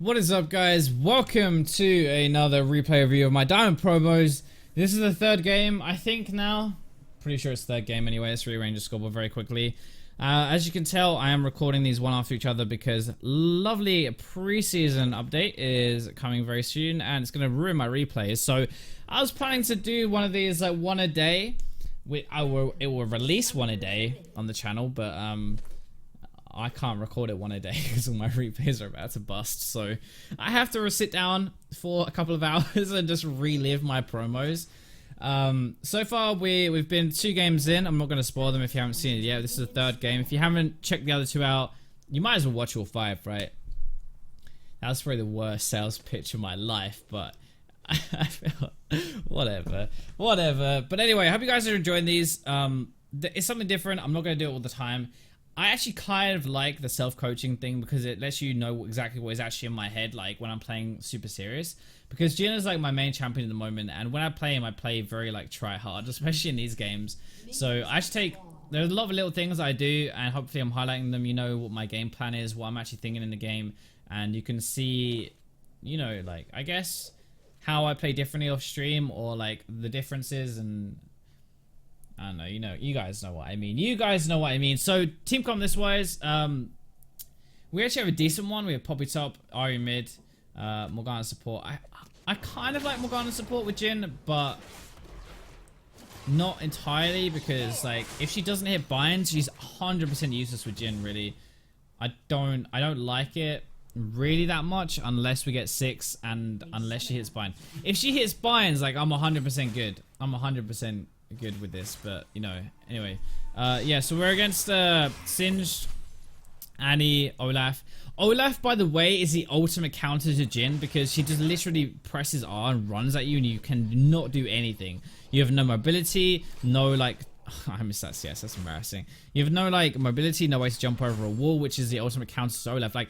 What is up, guys? Welcome to another replay review of my Diamond promos. This is the third game, I think now. Pretty sure it's third game anyway. Let's rearrange the scoreboard very quickly. As you can tell, I am recording these one after each other because lovely preseason update is coming very soon and it's going to ruin my replays. So I was planning to do one of these like one a day. It will release one a day on the channel, but I can't record it one a day because all my replays are about to bust. So I have to sit down for a couple of hours and just relive my promos. So far we've been 2 games in. I'm not going to spoil them if you haven't seen it yet. This is the third game. If you haven't checked the other 2 out, you might as well watch all 5, right? That was probably the worst sales pitch of my life, but I feel whatever. But anyway, I hope you guys are enjoying these. It's something different. I'm not going to do it all the time. I actually kind of like the self-coaching thing because it lets you know exactly what is actually in my head, like when I'm playing super serious. Because JHIN is like my main champion at the moment, and when I play him, I play very like try hard, especially in these games. So I just there's a lot of little things I do, and hopefully I'm highlighting them. You know what my game plan is, what I'm actually thinking in the game, and you can see, you know, like I guess how I play differently off stream or like the differences and. I don't know, you guys know what I mean. So, team comp this wise, we actually have a decent one. We have Poppy top, Ari mid, Morgana support. I kind of like Morgana support with JHIN, but not entirely because, like, if she doesn't hit binds, she's 100% useless with JHIN, really. I don't like it really that much unless we get 6 and unless she hits bind. If she hits binds, like, I'm 100% good. I'm 100% good with this, but you know, anyway, yeah, so we're against Singed, Annie, Olaf. Olaf, by the way, is the ultimate counter to JHIN because she just literally presses R and runs at you and you cannot do anything. You have no mobility, no like I missed that CS, that's embarrassing. You have no like mobility, no way to jump over a wall, which is the ultimate counter to Olaf. Like,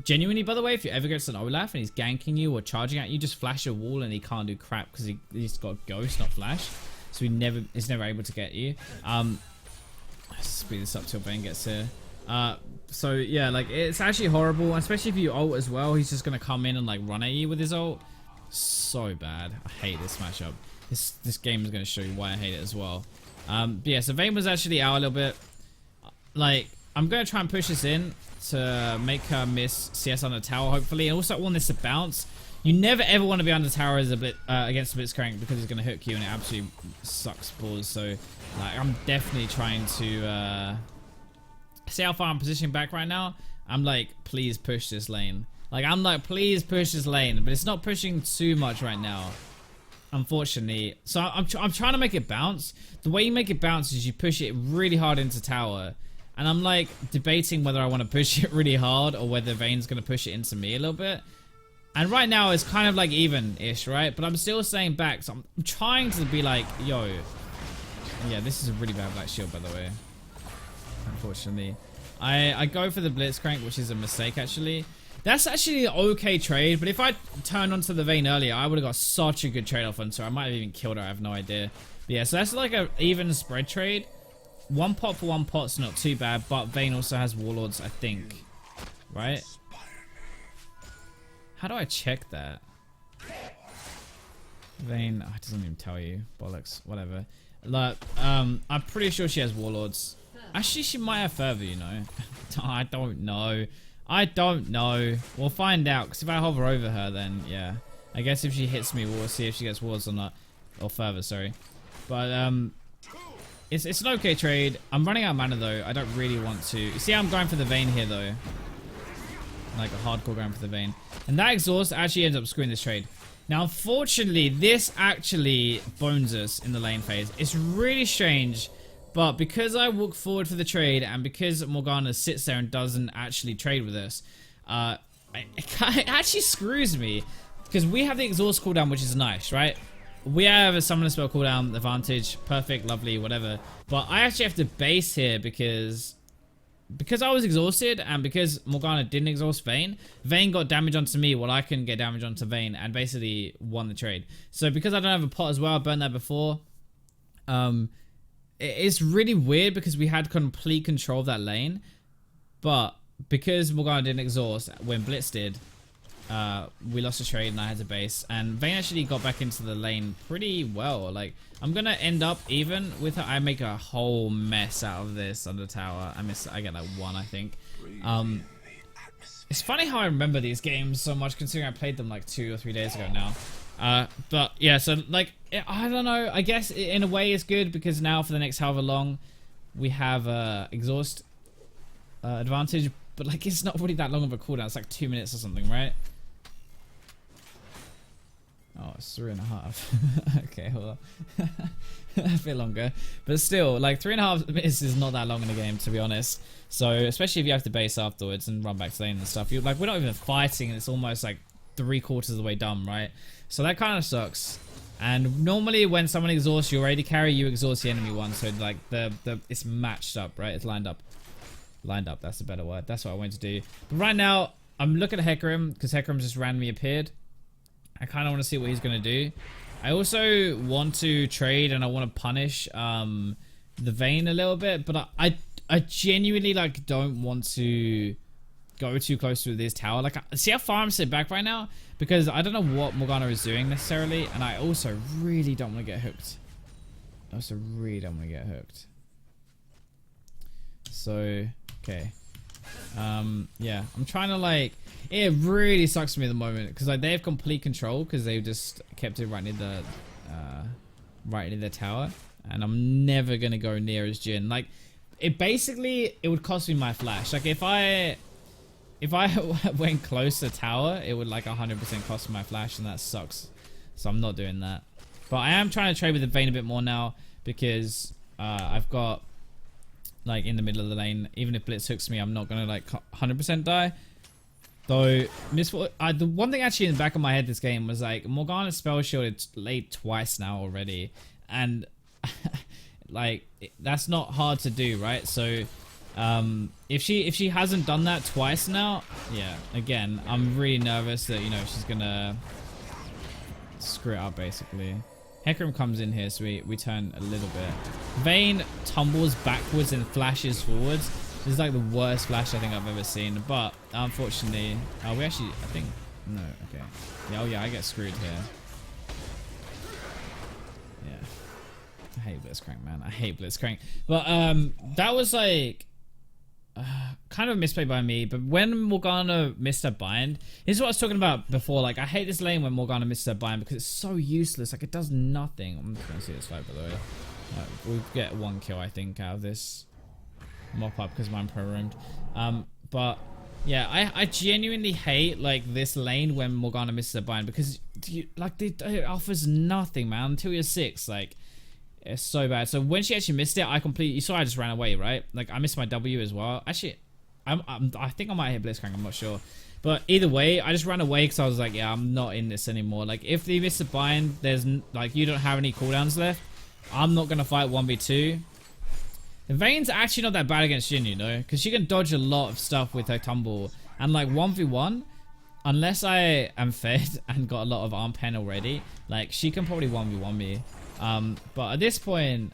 genuinely, by the way, if you ever get to an Olaf and he's ganking you or charging at you, just flash a wall and he can't do crap because he's got ghost, not flash. So he's never able to get you. Let's speed this up till Vayne gets here. So yeah, like it's actually horrible, especially if you ult as well. He's just gonna come in and like run at you with his ult. So bad. I hate this matchup. This game is gonna show you why I hate it as well. But yeah, so Vayne was actually out a little bit. Like I'm gonna try and push this in to make her miss CS on the tower, hopefully, and also I want this to bounce. You never ever want to be under tower as against a Blitzcrank because it's going to hook you and it absolutely sucks balls. So like I'm definitely trying to see how far I'm positioning back right now. I'm like, please push this lane. Like I'm like, please push this lane, but it's not pushing too much right now, unfortunately. So I'm trying to make it bounce. The way you make it bounce is you push it really hard into tower. And I'm like debating whether I want to push it really hard or whether Vayne's going to push it into me a little bit. And right now it's kind of like even-ish, right? But I'm still staying back, so I'm trying to be like, yo. Yeah, this is a really bad black shield, by the way. Unfortunately. I go for the Blitzcrank, which is a mistake, actually. That's actually an okay trade, but if I turned onto the Vayne earlier, I would have got such a good trade off on, so I might have even killed her, I have no idea. But yeah, so that's like an even spread trade. 1 pot for 1 pot's not too bad, but Vayne also has Warlords, I think. Right? How do I check that? Vayne, oh, it doesn't even tell you. Bollocks, whatever. Like, I'm pretty sure she has Warlords. Actually, she might have Fervor, you know. I don't know. We'll find out, because if I hover over her, then, yeah. I guess if she hits me, we'll see if she gets Warlords or not. Or Fervor, sorry. But, it's an okay trade. I'm running out of mana, though. I don't really want to. You see how I'm going for the Vayne here, though? Like a hardcore going for the Vayne. And that exhaust actually ends up screwing this trade. Now, unfortunately, this actually bones us in the lane phase. It's really strange, but because I walk forward for the trade and because Morgana sits there and doesn't actually trade with us, it actually screws me because we have the exhaust cooldown, which is nice, right? We have a summoner spell cooldown advantage, perfect, lovely, whatever. But I actually have to base here because I was exhausted and because Morgana didn't exhaust Vayne, Vayne got damage onto me while I couldn't get damage onto Vayne and basically won the trade. So because I don't have a pot as well, I burned that before. It's really weird because we had complete control of that lane, but because Morgana didn't exhaust when Blitz did, we lost a trade and I had to base, and Vayne actually got back into the lane pretty well. Like, I'm gonna end up even with her. I make a whole mess out of this on the tower. I get like 1, I think. It's funny how I remember these games so much, considering I played them like 2 or 3 days ago now. But yeah, so like, I don't know, I guess in a way it's good, because now for the next however long we have exhaust advantage, but like, it's not really that long of a cooldown. It's like 2 minutes or something, right? Oh, it's 3.5. Okay, hold on. A bit longer, but still, like 3.5 minutes is not that long in the game, to be honest. So especially if you have to base afterwards and run back to lane and stuff, you're like, we're not even fighting and it's almost like 3/4 of the way done, right? So that kind of sucks. And normally when someone exhausts your AD carry, you exhaust the enemy one, so like it's matched up, right? It's lined up. That's a better word. That's what I wanted to do. But right now I'm looking at Hecarim, because Hecarim just randomly appeared. I kind of want to see what he's going to do. I also want to trade and I want to punish the Vayne a little bit, but I genuinely like don't want to go too close to this tower. Like, see how far I'm sitting back right now? Because I don't know what Morgana is doing necessarily, and I also really don't want to get hooked. So, okay. Yeah, I'm trying to like, it really sucks for me at the moment, because like they have complete control, because they've just kept it right near the tower, and I'm never gonna go near as JHIN. Like, it would cost me my flash. Like, if I went close to tower, it would like 100% cost me my flash, and that sucks. So I'm not doing that. But I am trying to trade with the Vayne a bit more now, because I've got, like, in the middle of the lane, even if Blitz hooks me, I'm not gonna like 100% die. Though the one thing actually in the back of my head this game was like, Morgana's spell shielded late twice now already, and like, that's not hard to do, right? So if she hasn't done that twice now, yeah, again, I'm really nervous that, you know, she's gonna screw it up basically. Hecarim comes in here, so we turn a little bit. Vayne tumbles backwards and flashes forwards. This is like the worst flash I think I've ever seen, but unfortunately, we actually, I think, no, okay. Yeah, oh yeah, I get screwed here. Yeah. I hate Blitzcrank, man. I hate Blitzcrank. But that was like kind of a misplay by me. But when Morgana missed her bind, this is what I was talking about before. Like, I hate this lane when Morgana misses her bind, because it's so useless. Like, it does nothing. I'm just gonna see this fight, by the way. We'll get 1 kill, I think, out of this mop up, because mine pro-roomed. But yeah, I genuinely hate like this lane when Morgana misses her bind, because it offers nothing, man, until you're 6. Like, it's so bad. So when she actually missed it, you saw I just ran away, right? Like, I missed my W as well. Actually, I think I might hit Blitzcrank, I'm not sure. But either way, I just ran away because I was like, yeah, I'm not in this anymore. Like, if they miss a bind, there's like, you don't have any cooldowns left. I'm not gonna fight 1v2. The Vayne's actually not that bad against JHIN, you know, because she can dodge a lot of stuff with her tumble. And like 1v1, unless I am fed and got a lot of arm pen already, like, she can probably 1v1 me. But at this point,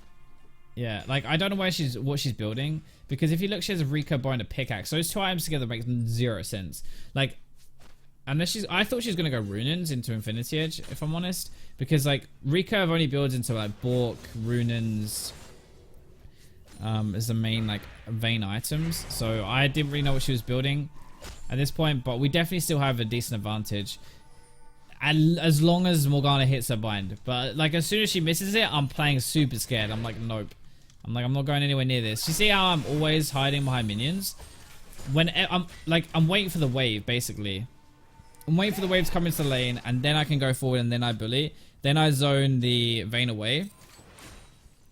yeah, like, I don't know what she's building, because if you look, she has a Rika bow and a pickaxe. So those 2 items together makes 0 sense. Like, unless I thought she was gonna go Runins into Infinity Edge, if I'm honest, because like Rika only builds into like Bork, Runins, as the main like Vayne items. So I didn't really know what she was building at this point, but we definitely still have a decent advantage, and as long as Morgana hits her bind. But like, as soon as she misses it, I'm playing super scared. I'm like, nope. I'm not going anywhere near this. You see how I'm always hiding behind minions? When I'm waiting for the wave, basically. I'm waiting for the wave to come into the lane, and then I can go forward, and then I bully. Then I zone the Vayne away.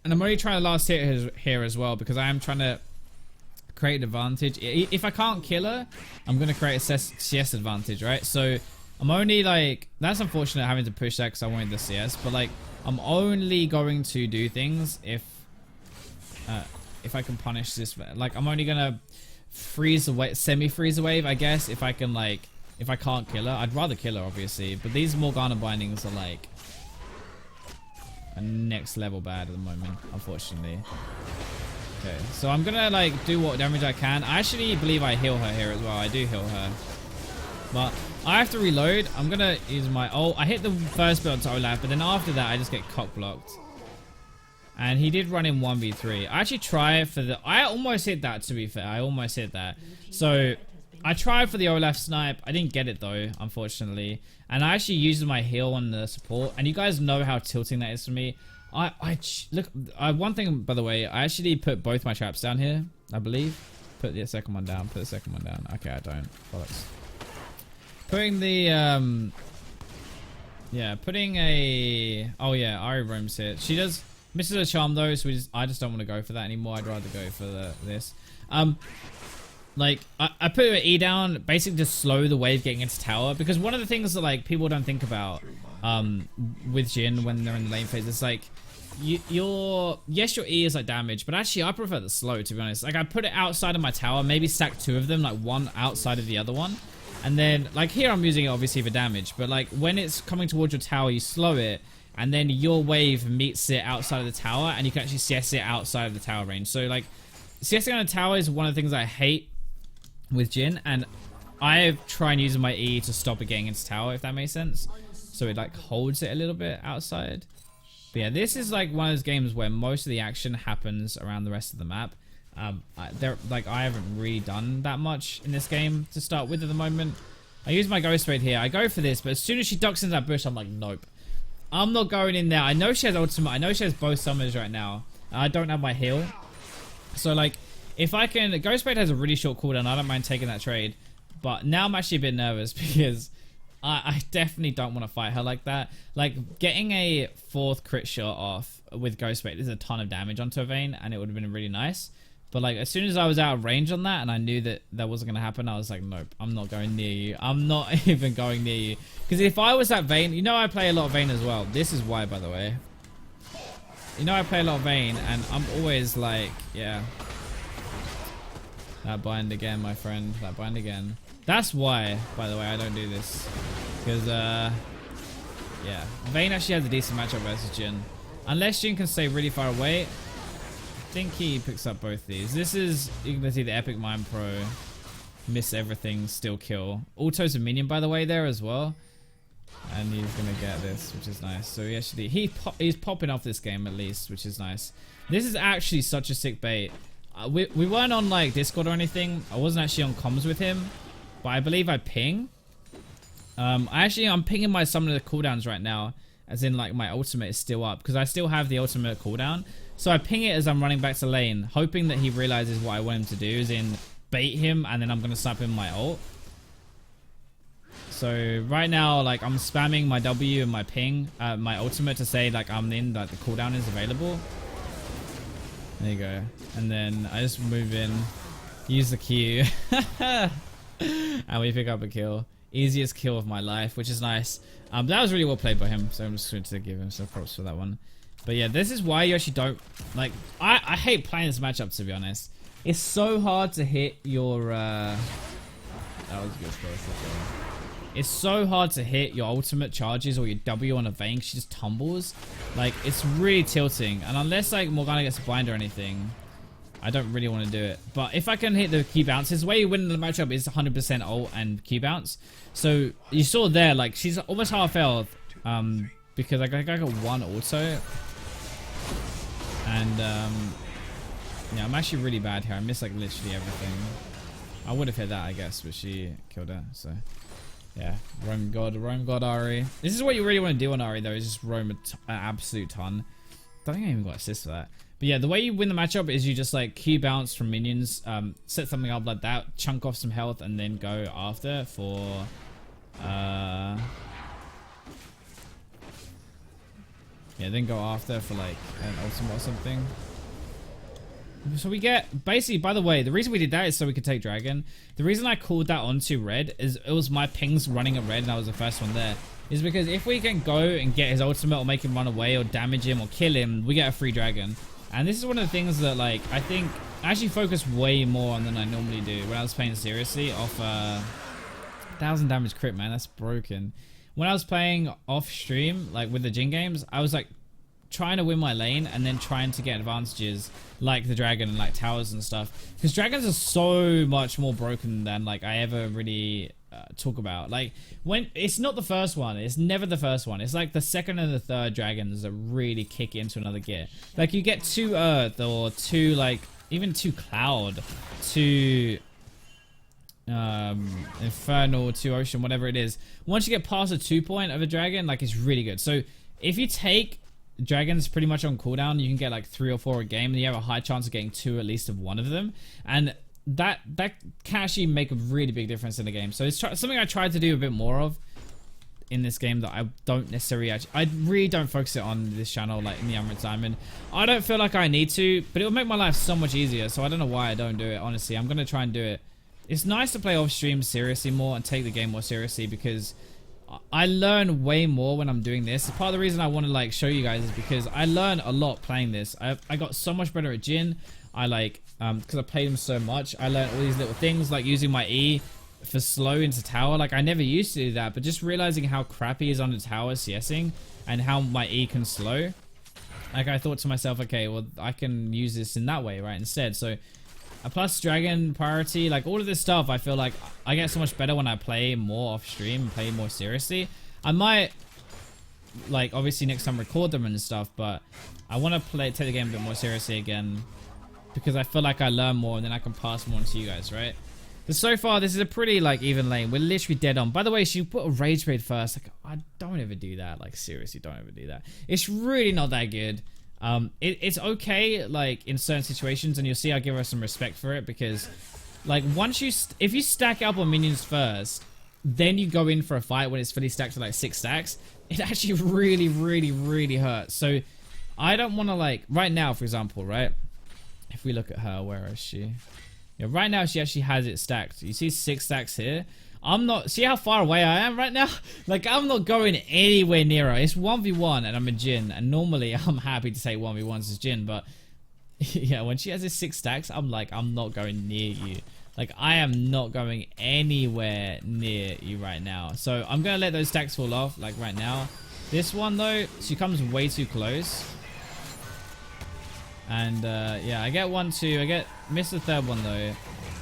And I'm already trying to last hit here as well, because I am trying to create an advantage. If I can't kill her, I'm going to create a CS advantage, right? So I'm only like, that's unfortunate having to push that because I wanted the CS, but like, I'm only going to do things if I can punish this. Like, I'm only going to freeze away, semi-freeze a wave, I guess, if I can, like, if I can't kill her. I'd rather kill her, obviously, but these Morgana bindings are like a next level bad at the moment, unfortunately. Okay, so I'm gonna like do what damage I can. I actually believe I heal her here as well. I do heal her, but I have to reload. I'm gonna use my ult. I hit the first bit onto Olaf, but then after that, I just get cock blocked. And he did run in 1v3. I actually tried for the... I almost hit that, to be fair. I almost hit that. So, I tried for the Olaf snipe. I didn't get it, though, unfortunately. And I actually used my heal on the support. And you guys know how tilting that is for me. Look, one thing, by the way, I actually put both my traps down here, I believe. Put the second one down. Put the second one down. Okay, I don't. Bollocks. Putting the... Yeah, putting a... Oh, yeah, Ari roams here. She does... Misses a charm though, so I just don't want to go for that anymore. I'd rather go for this. Like I put an E down, basically to slow the wave getting into tower, because one of the things that like people don't think about with Jhin when they're in the lane phase, it's like your E is like damage, but actually I prefer the slow, to be honest. Like I put it outside of my tower, maybe stack 2 of them, like one outside of the other one, and then like here I'm using it obviously for damage, but like when it's coming towards your tower, you slow it. And then your wave meets it outside of the tower, and you can actually CS it outside of the tower range. So, like, CSing on a tower is one of the things I hate with Jhin, and I try and use my E to stop it getting into tower, if that makes sense. So it, like, holds it a little bit outside. But yeah, this is, like, one of those games where most of the action happens around the rest of the map. I haven't really done that much in this game to start with at the moment. I use my Ghost Blade here. I go for this, but as soon as she ducks into that bush, I'm like, nope. I'm not going in there. I know she has ultimate. I know she has both summons right now. I don't have my heal. So, like, if I can... Ghost Blade has a really short cooldown. I don't mind taking that trade. But now I'm actually a bit nervous because I definitely don't want to fight her like that. Like, getting a 4th crit shot off with Ghost Blade is a ton of damage onto a Vayne, and it would have been really nice. But, like, as soon as I was out of range on that and I knew that that wasn't going to happen, I was like, nope, I'm not going near you. I'm not even going near you. Because if I was that Vayne, you know I play a lot of Vayne as well. This is why, by the way. You know I play a lot of Vayne, and I'm always like, yeah. That bind again, my friend. That bind again. That's why, by the way, I don't do this. Because, yeah. Vayne actually has a decent matchup versus Jhin. Unless Jhin can stay really far away... I think he picks up both these. This is, you can see the Epic Mind Pro. Miss everything, still kill. Auto's a minion, by the way, there as well. And he's gonna get this, which is nice. So he actually, he's popping off this game at least, which is nice. This is actually such a sick bait. We weren't on like Discord or anything. I wasn't actually on comms with him, but I believe I ping. I'm pinging my summoner cooldowns right now, as in like my ultimate is still up, because I still have the ultimate cooldown. So I ping it as I'm running back to lane, hoping that he realizes what I want him to do, is in bait him, and then I'm gonna snipe him my ult. So right now, like I'm spamming my W and my ping, my ultimate to say like I'm in, like the cooldown is available. There you go. And then I just move in, use the Q, and we pick up a kill. Easiest kill of my life, which is nice. That was really well played by him, so I'm just going to give him some props for that one. But yeah, this is why you actually don't... Like, I hate playing this matchup, to be honest. It's so hard to hit your... That was a good space. It's so hard to hit your ultimate charges or your W on a Vayne. She just tumbles. Like, it's really tilting. And unless, like, Morgana gets a blind or anything, I don't really want to do it. But if I can hit the Q bounces, the way you win the matchup is 100% ult and Q bounce. So, you saw there, like, she's almost half health. Because I got 1 auto. And, yeah, I'm actually really bad here. I miss, like, literally everything. I would have hit that, I guess, but she killed her, so... Yeah, roam god Ari. This is what you really want to do on Ari, though, is just roam an absolute ton. I don't think I even got assist for that. But yeah, the way you win the matchup is you just, like, Q bounce from minions, set something up like that, chunk off some health, and then go after for... Yeah, then go after for like an ultimate or something. So we get, basically, by the way, the reason we did that is so we could take dragon. The reason I called that onto red is it was my pings running at red and I was the first one there. Is because if we can go and get his ultimate or make him run away or damage him or kill him, we get a free dragon. And this is one of the things that, like, I think I actually focus way more on than I normally do when I was playing seriously off 1000 damage crit, man. That's broken. When I was playing off stream, like with the Jhin games, I was like trying to win my lane and then trying to get advantages like the dragon and like towers and stuff, because dragons are so much more broken than like I ever really talk about. Like, when it's not the first one, it's never the first one, it's like the second and the third dragons that really kick into another gear. Like, you get 2 earth or 2 like even 2 cloud, 2 infernal, 2 ocean, whatever it is. Once you get past the 2 point of a dragon, like, it's really good. So if you take dragons pretty much on cooldown, you can get like 3 or 4 a game, and you have a high chance of getting 2 at least of one of them, and that can actually make a really big difference in the game. So it's something I tried to do a bit more of in this game that I don't necessarily I really don't focus it on this channel, like in the Emerald Diamond. I don't feel like I need to, but it will make my life so much easier, so I don't know why I don't do it. Honestly, I'm gonna try and do it. It's nice to play off stream seriously more and take the game more seriously, because I learn way more when I'm doing this. Part of the reason I want to like show you guys is because I learn a lot playing this. I got so much better at JHIN. I like because I played him so much, I learned all these little things like using my E for slow into tower. Like, I never used to do that, but just realizing how crappy is on the tower CSing and how my E can slow, like, I thought to myself, okay, well, I can use this in that way, right, instead. So a plus dragon priority, like all of this stuff, I feel like I get so much better when I play more off stream and play more seriously. I might, like, obviously next time record them and stuff, but I want to take the game a bit more seriously again, because I feel like I learn more and then I can pass more on to you guys, right? But so far, this is a pretty like even lane. We're literally dead on. By the way, she put a RAGEBLADE first. Like, I don't ever do that. Like, seriously, don't ever do that. It's really not that good. It's okay, like, in certain situations, and you'll see I give her some respect for it, because like, once you if you stack up on minions first, then you go in for a fight when it's fully stacked to like 6 stacks, it actually really hurts. So I don't want to, like, right now, for example, right, if we look at her, where is she? Yeah, right now she actually has it stacked. You see 6 stacks here. I'm not, see how far away I am right now? Like, I'm not going anywhere near her. It's 1v1 and I'm a JHIN, and normally I'm happy to take 1v1s as JHIN, but yeah, when she has this 6 stacks, I'm like, I'm not going near you. Like, I am not going anywhere near you right now. So I'm gonna let those stacks fall off, like right now. This one though, she comes way too close. And yeah, I get 1, 2, miss the 3rd one though.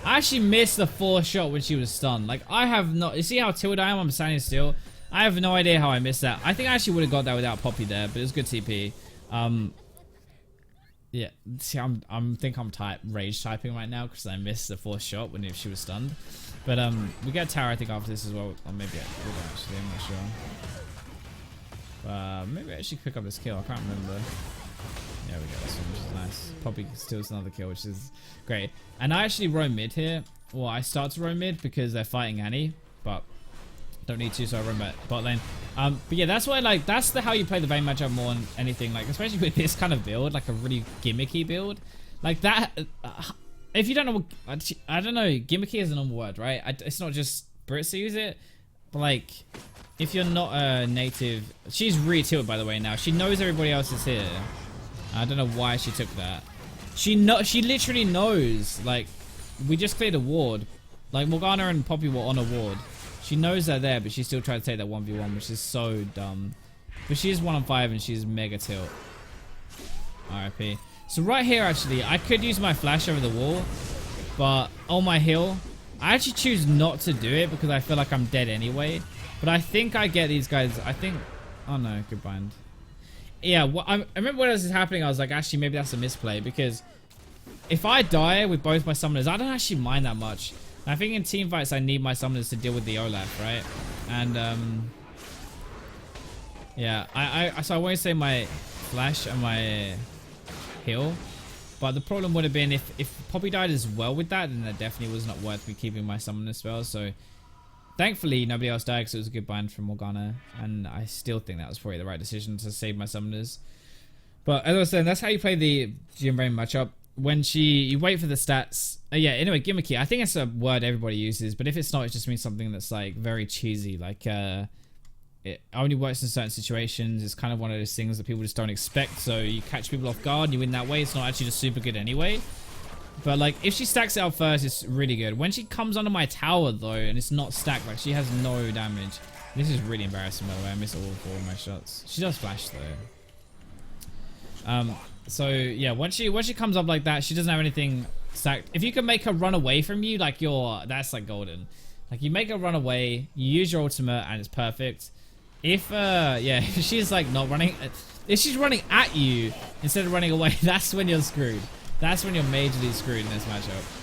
I actually missed the 4th shot when she was stunned. Like, I have not, you see how tilted I am? I'm standing still. I have no idea how I missed that. I think I actually would have got that without Poppy there, but it was good TP. Yeah, see, I'm rage typing right now because I missed the 4th shot when she was stunned. But we get tower, I think, after this as well. Or maybe we don't actually, I'm not sure. Maybe I actually pick up this kill, I can't remember. There we go, this one, which is nice. Poppy steals another kill, which is great. And I actually roam mid here. Well, I start to roam mid because they're fighting Annie, but don't need to, so I roam bot lane. But yeah, that's why, like, that's how you play the Vayne matchup more than anything. Like, especially with this kind of build, like a really gimmicky build. Like that, if you don't know, I don't know, gimmicky is a normal word, right? It's not just Brits who use it, but like, if you're not a native, she's really tilted, by the way, now. She knows everybody else is here. I don't know why she took that. She literally knows. Like, we just cleared a ward. Like, Morgana and Poppy were on a ward. She knows they're there, but she still tried to take that 1v1, which is so dumb. But she is 1 on 5 and she's mega tilt. RIP. So right here, actually, I could use my flash over the wall, but on my heal, I actually choose not to do it because I feel like I'm dead anyway. But I think I get these guys. I think. Oh no, good bind. Yeah, I remember when this was happening, I was like, actually, maybe that's a misplay, because if I die with both my summoners, I don't actually mind that much. And I think in team fights, I need my summoners to deal with the Olaf, right? And, yeah, so I won't say my flash and my heal, but the problem would have been if Poppy died as well with that, then that definitely was not worth me keeping my summoner spell. So thankfully, nobody else died because it was a good bind from Morgana, and I still think that was probably the right decision to save my summoners. But as I was saying, that's how you play the JHIN Vayne matchup. When you wait for the stats. Yeah, anyway, gimmicky. I think it's a word everybody uses, but if it's not, it just means something that's like very cheesy. Like, it only works in certain situations. It's kind of one of those things that people just don't expect. So you catch people off guard, and you win that way. It's not actually just super good anyway. But like, if she stacks it up first, it's really good. When she comes under my tower though, and it's not stacked, like, she has no damage. This is really embarrassing, by the way. I missed all 4 of my shots. She does flash though. So yeah, once she comes up like that, she doesn't have anything stacked. If you can make her run away from you, like that's like golden. Like you make her run away, you use your ultimate, and it's perfect. If yeah, if she's like not running, if she's running at you instead of running away, that's when you're screwed. That's when you're majorly screwed in this matchup.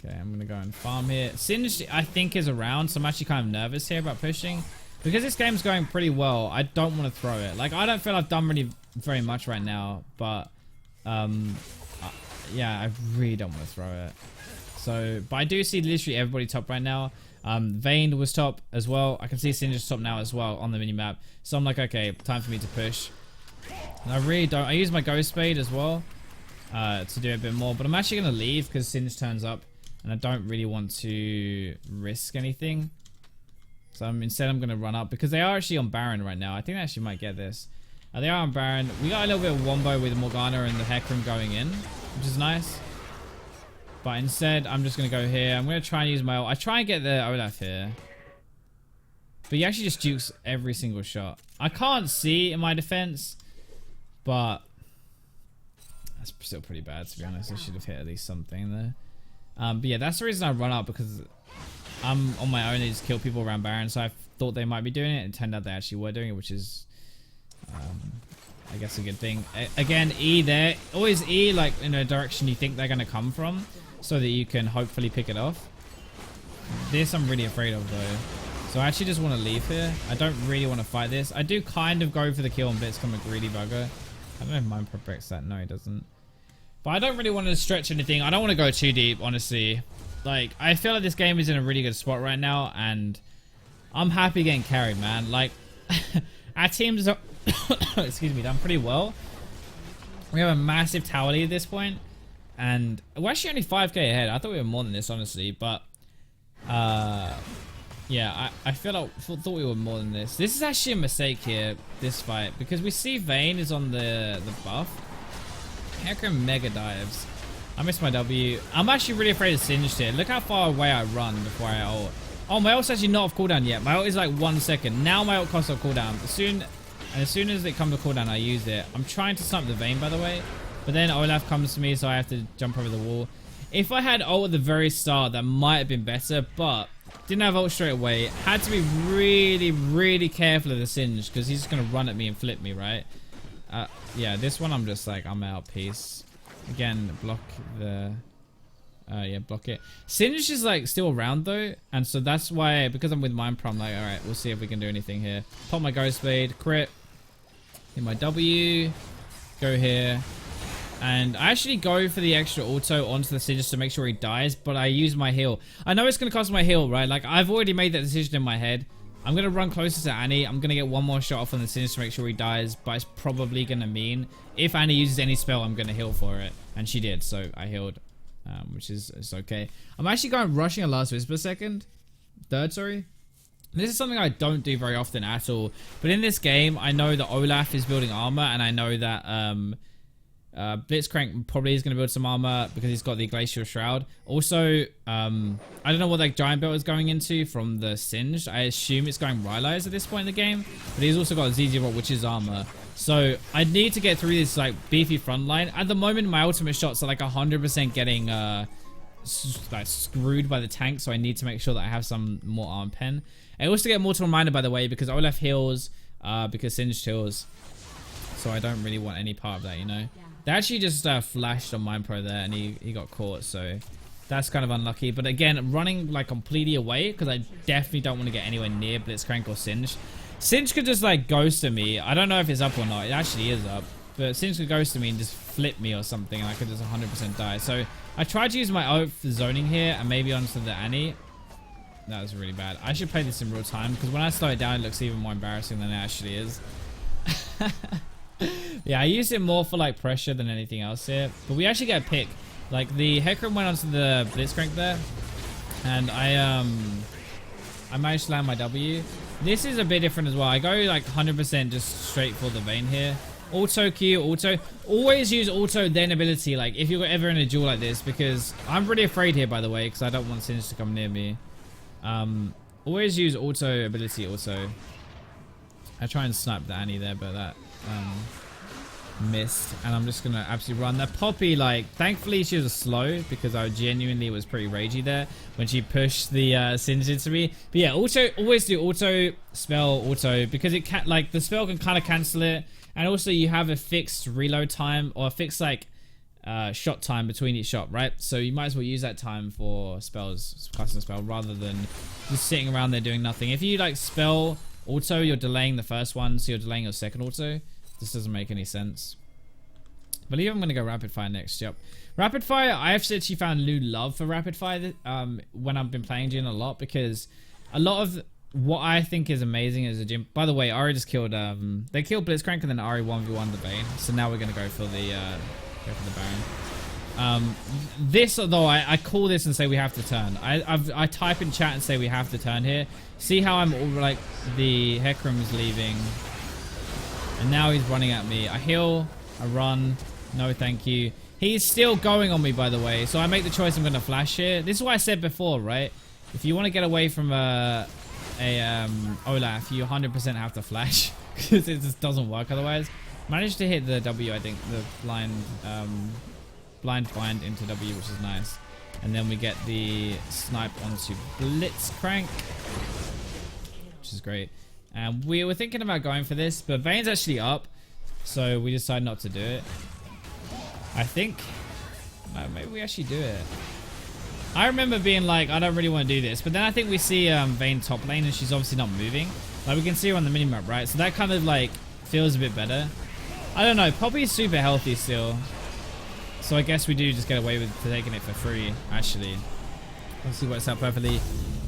Okay, I'm gonna go and farm here. Singed, I think, is around, so I'm actually kind of nervous here about pushing. Because this game's going pretty well, I don't want to throw it. Like, I don't feel I've done really very much right now, but yeah, I really don't want to throw it. So, but I do see literally everybody top right now. VAYNE was top as well. I can see Singer's top now as well on the minimap. So I'm like, okay, time for me to push. And I really don't. I use my Ghost Spade as well to do a bit more, but I'm actually going to leave because Singe turns up and I don't really want to risk anything. So instead I'm going to run up because they are actually on Baron right now. I think they actually might get this. They are on Baron. We got a little bit of wombo with Morgana and the Hecarim going in, which is nice. But instead, I'm just going to go here. I'm going to try and use my ult. I try and get the Olaf here. But he actually just dukes every single shot. I can't see in my defense, but that's still pretty bad, to be honest. I should have hit at least something there. But yeah, that's the reason I run up, because I'm on my own and just kill people around Baron. So I thought they might be doing it. It turned out they actually were doing it, which is, I guess, a good thing. Again, E there. Always E like in a direction you think they're going to come from, so that you can hopefully pick it off. This I'm really afraid of though. So I actually just want to leave here. I don't really want to fight this. I do kind of go for the kill on Blitz, I'm a greedy bugger. I don't know if mine protects that. No, it doesn't. But I don't really want to stretch anything. I don't want to go too deep, honestly. Like, I feel like this game is in a really good spot right now, and I'm happy getting carried, man. Like, our teams are, excuse me, done pretty well. We have a massive tower lead at this point, and we're actually only 5k ahead. I thought we were more than this, honestly, but yeah, I feel like thought we were more than this. This is actually a mistake here, this fight, because we see VAYNE is on the buff. Hecarim mega dives. I missed my W. I'm actually really afraid of Singed here. Look how far away I run before I ult. Oh, my ult's actually not off cooldown yet. My ult is like 1 second. Now my ult costs off cooldown. As soon as it comes to cooldown, I use it. I'm trying to snipe the VAYNE, by the way. But then Olaf comes to me, so I have to jump over the wall. If I had ult at the very start, that might have been better, but didn't have ult straight away. Had to be really, really careful of the Singe, because he's just going to run at me and flip me, right? Yeah, this one I'm just like, I'm out. Peace. Again, block the... yeah, block it. Singe is like still around though, and so that's why, because I'm with Mind Pro, I'm like, alright, we'll see if we can do anything here. Pop my Ghost Blade, crit. Hit my W. Go here. And I actually go for the extra auto onto the Singe to make sure he dies, but I use my heal. I know it's going to cost my heal, right? Like, I've already made that decision in my head. I'm going to run closer to Annie. I'm going to get one more shot off on the Singe to make sure he dies, but it's probably going to mean if Annie uses any spell, I'm going to heal for it. And she did, so I healed, which is okay. I'm actually going rushing a last Whisper third, sorry. This is something I don't do very often at all. But in this game, I know that Olaf is building armor, and I know that Blitzcrank probably is going to build some armor because he's got the Glacial Shroud. Also, I don't know what that giant belt is going into from the Singed. I assume it's going Rylai's at this point in the game, but he's also got ZZ Rock, which is armor. So I need to get through this like beefy front line. At the moment, my ultimate shots are like 100% getting like screwed by the tank, so I need to make sure that I have some more arm pen. I also get Mortal Reminder, by the way, because Olaf heals, because Singed heals, so I don't really want any part of that, you know. They actually just flashed on Mind Pro there, and he got caught, so that's kind of unlucky. But again, running like completely away, because I definitely don't want to get anywhere near Blitzcrank or Singe. Singe could just like ghost me. I don't know if it's up or not. It actually is up. But Singe could ghost me and just flip me or something, and I could just 100% die. So I tried to use my ult for zoning here, and maybe onto the Annie. That was really bad. I should play this in real time, because when I slow it down, it looks even more embarrassing than it actually is. Yeah, I use it more for like pressure than anything else here. But we actually get a pick. Like the Hecarim went onto the Blitzcrank there, and I managed to land my W. This is a bit different as well. I go like 100% just straight for the VAYNE here. Auto Q, auto. Always use auto then ability, like if you're ever in a duel like this, because I'm really afraid here, by the way, because I don't want Singe to come near me. Always use auto ability also. I try and snipe the Annie there, but that missed, and I'm just gonna absolutely run that Poppy. Like, thankfully she was slow because I genuinely was pretty ragey there when she pushed the Singed into me. But yeah, always do auto spell auto, because it can, like, the spell can kind of cancel it, and also you have a fixed reload time or a fixed like shot time between each shot, right? So you might as well use that time for spells, casting a spell, rather than just sitting around there doing nothing. If you like spell auto, you're delaying the first one, so you're delaying your second auto. This doesn't make any sense. I believe I'm going to go rapid fire next. Yep. Rapid fire, I have actually found new love for rapid fire when I've been playing Jhin a lot, because a lot of what I think is amazing is a Jhin. By the way, Ari just killed, they killed Blitzcrank and then Ari 1v1 the Vayne. So now we're going to go for the Baron. This, though, I call this and say we have to turn. I type in chat and say we have to turn here. See how I'm all like, the Hecarim's leaving. And now he's running at me. I heal, I run, no thank you. He's still going on me, by the way. So I make the choice I'm going to flash here. This is what I said before, right? If you want to get away from Olaf, you 100% have to flash. Because it just doesn't work otherwise. Managed to hit the W, I think. The blind bind into W, which is nice. And then we get the snipe onto Blitzcrank, which is great. And we were thinking about going for this, but Vayne's actually up, so we decided not to do it. I think maybe we actually do it. I remember being like, I don't really want to do this, but then I think we see Vayne top lane, and she's obviously not moving. Like, we can see her on the minimap, right? So that kind of like feels a bit better. I don't know. Poppy's super healthy still, so I guess we do just get away with taking it for free. Actually, obviously works out perfectly.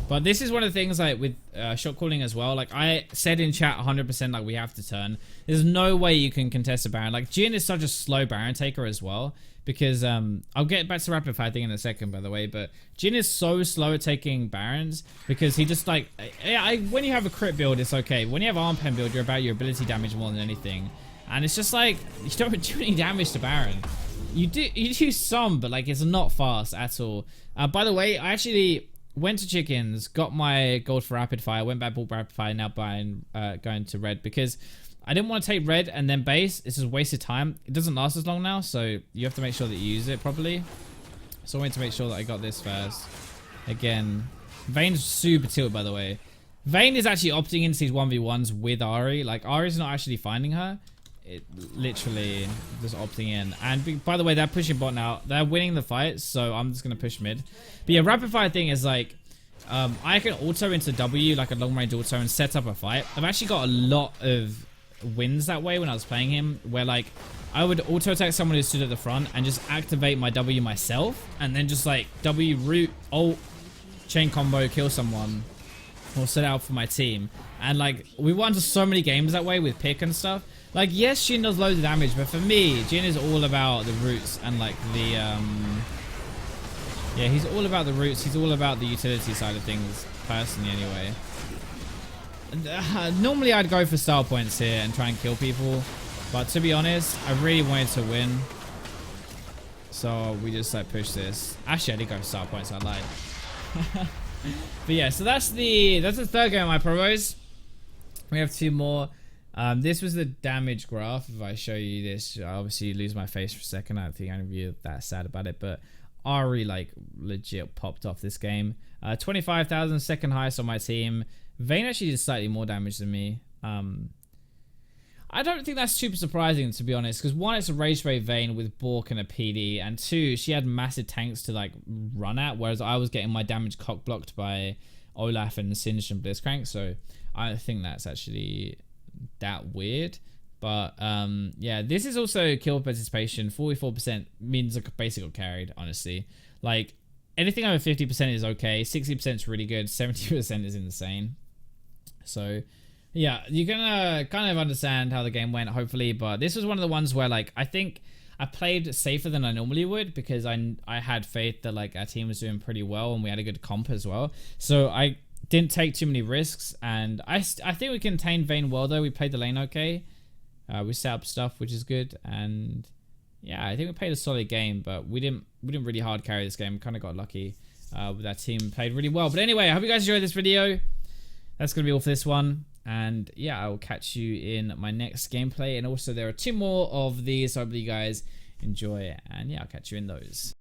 But this is one of the things, like, with shot calling as well. Like, I said in chat 100%, like, we have to turn. There's no way you can contest a Baron. Like, Jhin is such a slow Baron taker as well. Because, I'll get back to rapid fire thing in a second, by the way. But Jhin is so slow at taking Barons. Because he just, like, when you have a crit build, it's okay. When you have arm pen build, you're about your ability damage more than anything. And it's just, like, you don't do any damage to Baron. You do some, but, like, it's not fast at all. By the way, I actually went to Chickens, got my gold for rapid fire, went back, bought rapid fire, now buying, going to red, because I didn't want to take red and then base. It's just wasted time. It doesn't last as long now, so you have to make sure that you use it properly. So I wanted to make sure that I got this first. Again, Vayne's super tilted, by the way. Vayne is actually opting into these 1v1s with Ari. Like, Ari's not actually finding her. It literally just opting in. And by the way, they're pushing bot now. They're winning the fight, so I'm just gonna push mid. But yeah, rapid fire thing is like, I can auto into W, like a long range auto, and set up a fight. I've actually got a lot of wins that way when I was playing him, where like I would auto attack someone who stood at the front and just activate my W myself, and then just like W root ult chain combo kill someone, or set out for my team. And like, we won just so many games that way with pick and stuff. Like, yes, Jhin does loads of damage, but for me, Jhin is all about the roots and like the, yeah, he's all about the roots. He's all about the utility side of things, personally, anyway. Normally, I'd go for style points here and try and kill people, but to be honest, I really wanted to win, so we just like push this. Actually, I did go for style points. I lied. But yeah, so that's the third game of my promos. We have two more. This was the damage graph. If I show you this, I obviously lose my face for a second. I don't think any of you are that sad about it, but Ari like legit popped off this game. 25,000, second highest on my team. Vayne actually did slightly more damage than me. I don't think that's super surprising, to be honest, because one, it's a RAGEBLADE Vayne with Bork and a PD, and two, she had massive tanks to like run at, whereas I was getting my damage cock blocked by Olaf and Singed and Blitzcrank, so I don't think that's actually that weird. But yeah, this is also kill participation. 44% means like basically got carried, honestly. Like, anything over 50% is okay, 60% is really good, 70% is insane. So yeah, you're gonna kind of understand how the game went, hopefully. But this was one of the ones where like I think I played safer than I normally would, because I had faith that like our team was doing pretty well and we had a good comp as well. So I didn't take too many risks, and I think we contained Vayne well though. We played the lane okay. We set up stuff, which is good, and yeah, I think we played a solid game, but we didn't really hard carry this game. Kind of got lucky with that team, played really well. But anyway, I hope you guys enjoyed this video. That's gonna be all for this one. And yeah, I will catch you in my next gameplay. And also there are 2 more of these, so I hope you guys enjoy it. And yeah, I'll catch you in those.